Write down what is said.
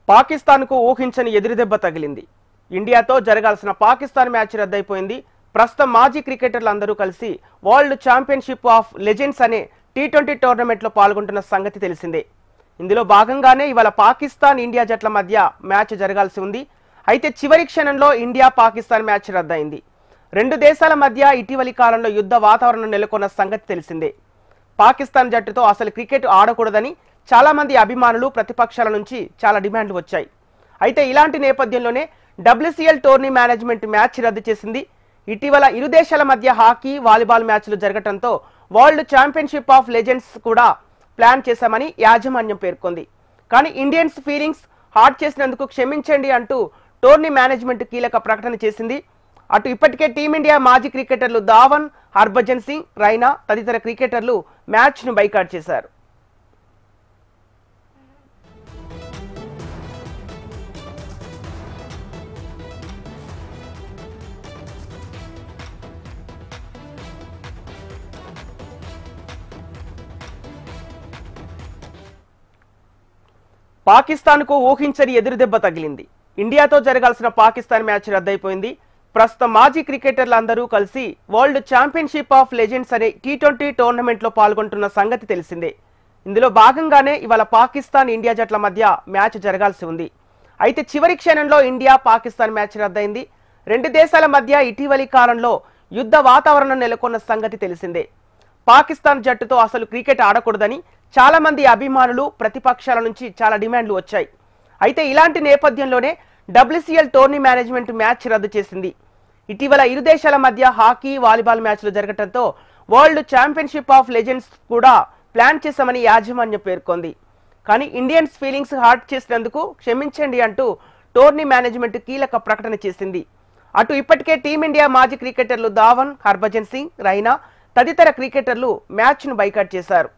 పాకిస్తాన్కు ఊహించని ఎదురుదెబ్బ తగిలింది. ఇండియాతో జరగాల్సిన పాకిస్తాన్ మ్యాచ్ రద్దయిపోయింది. ప్రస్తుతం మాజీ క్రికెటర్లు అందరూ కలిసి వరల్డ్ ఛాంపియన్షిప్ ఆఫ్ లెజెండ్స్ అనే టీ20 టోర్నమెంట్లో పాల్గొంటున్న సంగతి తెలిసిందే. ఇందులో భాగంగానే ఇవాళ పాకిస్తాన్ ఇండియా జట్ల మధ్య మ్యాచ్ జరగాల్సి ఉంది. అయితే చివరి క్షణంలో ఇండియా పాకిస్తాన్ మ్యాచ్ రద్దయింది. రెండు దేశాల మధ్య ఇటీవలి కాలంలో యుద్ధ వాతావరణం నెలకొన్న సంగతి తెలిసిందే. పాకిస్తాన్ జట్టుతో అసలు క్రికెట్ ఆడకూడదని చాలా మంది అభిమానులు ప్రతిపక్షాల నుంచి చాలా డిమాండ్లు వచ్చాయి. అయితే ఇలాంటి నేపథ్యంలోనే WCL టోర్నీ మేనేజ్మెంట్ మ్యాచ్ రద్దు చేసింది. ఇటీవల ఇరు దేశాల మధ్య హాకీ, వాలీబాల్ మ్యాచ్లు జరగడంతో వరల్డ్ ఛాంపియన్షిప్ ఆఫ్ లెజెండ్స్ కూడా ప్లాన్ చేశామని యాజమాన్యం పేర్కొంది. కానీ ఇండియన్స్ ఫీలింగ్స్ హార్ట్ చేసినందుకు క్షమించండి అంటూ టోర్నీ మేనేజ్మెంట్ కీలక ప్రకటన చేసింది. అటు ఇప్పటికే టీమిండియా మాజీ క్రికెటర్లు ధావన్, హర్భజన్ సింగ్, రైనా తదితర క్రికెటర్లు మ్యాచ్ను బైకాట్ చేశారు. పాకిస్తాన్కు ఊహించని ఎదురుదెబ్బ తగిలింది. ఇండియాతో జరగాల్సిన పాకిస్తాన్ మ్యాచ్ రద్దయిపోయింది. ప్రస్తుతం మాజీ క్రికెటర్లు అందరూ కలిసి వరల్డ్ ఛాంపియన్షిప్ ఆఫ్ లెజెండ్స్ అనే టీ20 టోర్నమెంట్లో పాల్గొంటున్న సంగతి తెలిసిందే. ఇందులో భాగంగానే ఇవాళ పాకిస్తాన్ ఇండియా జట్ల మధ్య మ్యాచ్ జరగాల్సి ఉంది. అయితే చివరి క్షణంలో ఇండియా పాకిస్తాన్ మ్యాచ్ రద్దయింది. రెండు దేశాల మధ్య ఇటీవలి కాలంలో యుద్ధ వాతావరణం నెలకొన్న సంగతి తెలిసిందే. పాకిస్తాన్ జట్టుతో అసలు క్రికెట్ ఆడకూడదని చాలా మంది అభిమానులు ప్రతిపక్షాల నుంచి చాలా డిమాండ్లు వచ్చాయి. అయితే ఇలాంటి నేపథ్యంలోనే WCL టోర్నీ మేనేజ్మెంట్ మ్యాచ్ రద్దు చేసింది. ఇటీవల ఇరు దేశాల మధ్య హాకీ, వాలీబాల్ మ్యాచ్లు జరగడంతో వరల్డ్ ఛాంపియన్షిప్ ఆఫ్ లెజెండ్స్ కూడా ప్లాన్ చేశామని యాజమాన్యం పేర్కొంది. కానీ ఇండియన్స్ ఫీలింగ్స్ హార్ట్ చేసినందుకు క్షమించండి అంటూ టోర్నీ మేనేజ్మెంట్ కీలక ప్రకటన చేసింది. అటు ఇప్పటికే టీమిండియా మాజీ క్రికెటర్లు ధావన్, హర్భజన్ సింగ్, రైనా తదితర క్రికెటర్లు మ్యాచ్ను బైకాట్ చేశారు.